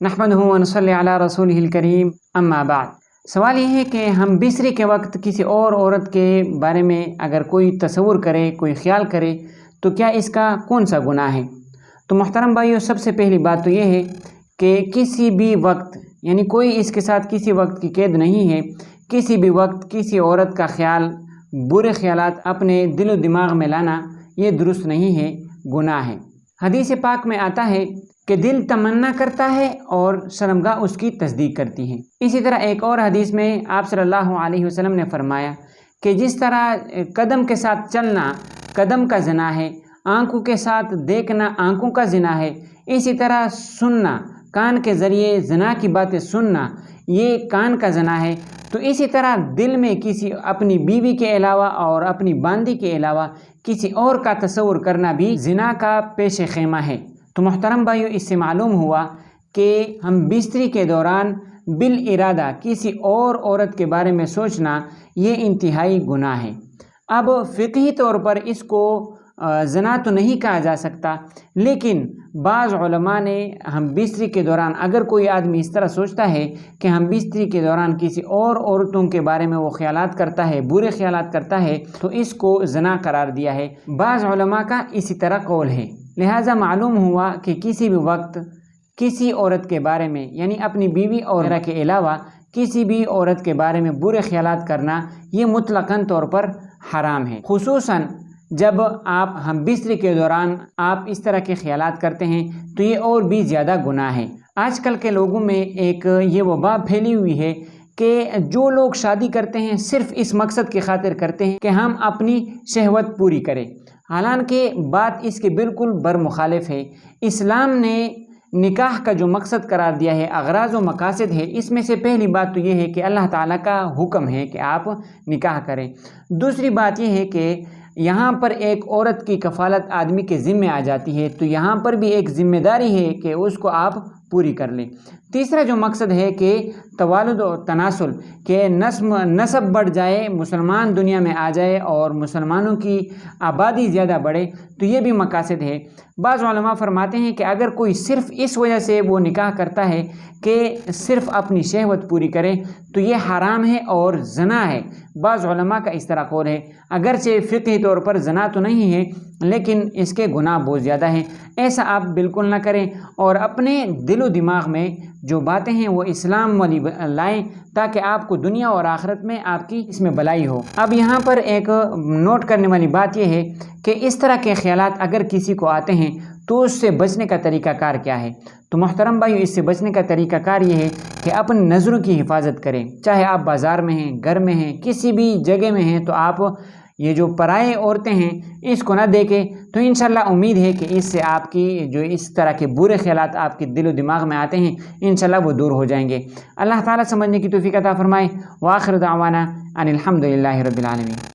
نحمدہ و نصلی علی رسولہ الکریم اما بعد۔ سوال یہ ہے کہ ہم بستری کے وقت کسی اور عورت کے بارے میں اگر کوئی تصور کرے، کوئی خیال کرے تو کیا اس کا کون سا گناہ ہے؟ تو محترم بھائیو، سب سے پہلی بات تو یہ ہے کہ کسی بھی وقت، یعنی کوئی اس کے ساتھ کسی وقت کی قید نہیں ہے، کسی بھی وقت کسی عورت کا خیال، برے خیالات اپنے دل و دماغ میں لانا یہ درست نہیں ہے، گناہ ہے۔ حدیث پاک میں آتا ہے کہ دل تمنا کرتا ہے اور شرمگاہ اس کی تصدیق کرتی ہے۔ اسی طرح ایک اور حدیث میں آپ صلی اللہ علیہ وسلم نے فرمایا کہ جس طرح قدم کے ساتھ چلنا قدم کا زنا ہے، آنکھوں کے ساتھ دیکھنا آنکھوں کا زنا ہے، اسی طرح سننا، کان کے ذریعے زنا کی باتیں سننا یہ کان کا زنا ہے۔ تو اسی طرح دل میں کسی اپنی بیوی کے علاوہ اور اپنی باندی کے علاوہ کسی اور کا تصور کرنا بھی زنا کا پیش خیمہ ہے۔ تو محترم بھائیو، اس سے معلوم ہوا کہ ہم بستری کے دوران بالارادہ کسی اور عورت کے بارے میں سوچنا یہ انتہائی گناہ ہے۔ اب فقہی طور پر اس کو زنا تو نہیں کہا جا سکتا، لیکن بعض علماء نے ہم بستری کے دوران اگر کوئی آدمی اس طرح سوچتا ہے کہ ہم بستری کے دوران کسی اور عورتوں کے بارے میں وہ خیالات کرتا ہے، برے خیالات کرتا ہے، تو اس کو زنا قرار دیا ہے۔ بعض علماء کا اسی طرح قول ہے۔ لہٰذا معلوم ہوا کہ کسی بھی وقت کسی عورت کے بارے میں، یعنی اپنی بیوی اور کے علاوہ کسی بھی عورت کے بارے میں برے خیالات کرنا یہ مطلقاً طور پر حرام ہے۔ خصوصاً جب آپ ہم بستری کے دوران آپ اس طرح کے خیالات کرتے ہیں تو یہ اور بھی زیادہ گناہ ہے۔ آج کل کے لوگوں میں ایک یہ وبا پھیلی ہوئی ہے کہ جو لوگ شادی کرتے ہیں صرف اس مقصد کی خاطر کرتے ہیں کہ ہم اپنی شہوت پوری کریں، حالانکہ بات اس کے بالکل برمخالف ہے۔ اسلام نے نکاح کا جو مقصد قرار دیا ہے، اغراض و مقاصد ہے، اس میں سے پہلی بات تو یہ ہے کہ اللہ تعالیٰ کا حکم ہے کہ آپ نکاح کریں۔ دوسری بات یہ ہے کہ یہاں پر ایک عورت کی کفالت آدمی کے ذمے آ جاتی ہے، تو یہاں پر بھی ایک ذمہ داری ہے کہ اس کو آپ پوری کر لیں۔ تیسرا جو مقصد ہے کہ توالد و تناسل، کہ نسب بڑھ جائے، مسلمان دنیا میں آ جائے اور مسلمانوں کی آبادی زیادہ بڑھے، تو یہ بھی مقاصد ہے۔ بعض علماء فرماتے ہیں کہ اگر کوئی صرف اس وجہ سے وہ نکاح کرتا ہے کہ صرف اپنی شہوت پوری کرے تو یہ حرام ہے اور زنا ہے۔ بعض علماء کا اس طرح قول ہے، اگرچہ فقہی طور پر زنا تو نہیں ہے لیکن اس کے گناہ بہت زیادہ ہیں۔ ایسا آپ بالکل نہ کریں اور اپنے دل و دماغ میں جو باتیں ہیں وہ اسلام والی لائیں تاکہ آپ کو دنیا اور آخرت میں آپ کی اس میں بھلائی ہو۔ اب یہاں پر ایک نوٹ کرنے والی بات یہ ہے کہ اس طرح کے خیالات اگر کسی کو آتے ہیں تو اس سے بچنے کا طریقہ کار کیا ہے؟ تو محترم بھائیو، اس سے بچنے کا طریقہ کار یہ ہے کہ اپنی نظروں کی حفاظت کریں، چاہے آپ بازار میں ہیں، گھر میں ہیں، کسی بھی جگہ میں ہیں، تو آپ یہ جو پرائے عورتیں ہیں اس کو نہ دیکھیں، تو انشاءاللہ امید ہے کہ اس سے آپ کی جو اس طرح کے برے خیالات آپ کے دل و دماغ میں آتے ہیں انشاءاللہ وہ دور ہو جائیں گے۔ اللہ تعالیٰ سمجھنے کی توفیق عطا فرمائے۔ وآخر دعوانا ان الحمد للہ رب العالمین۔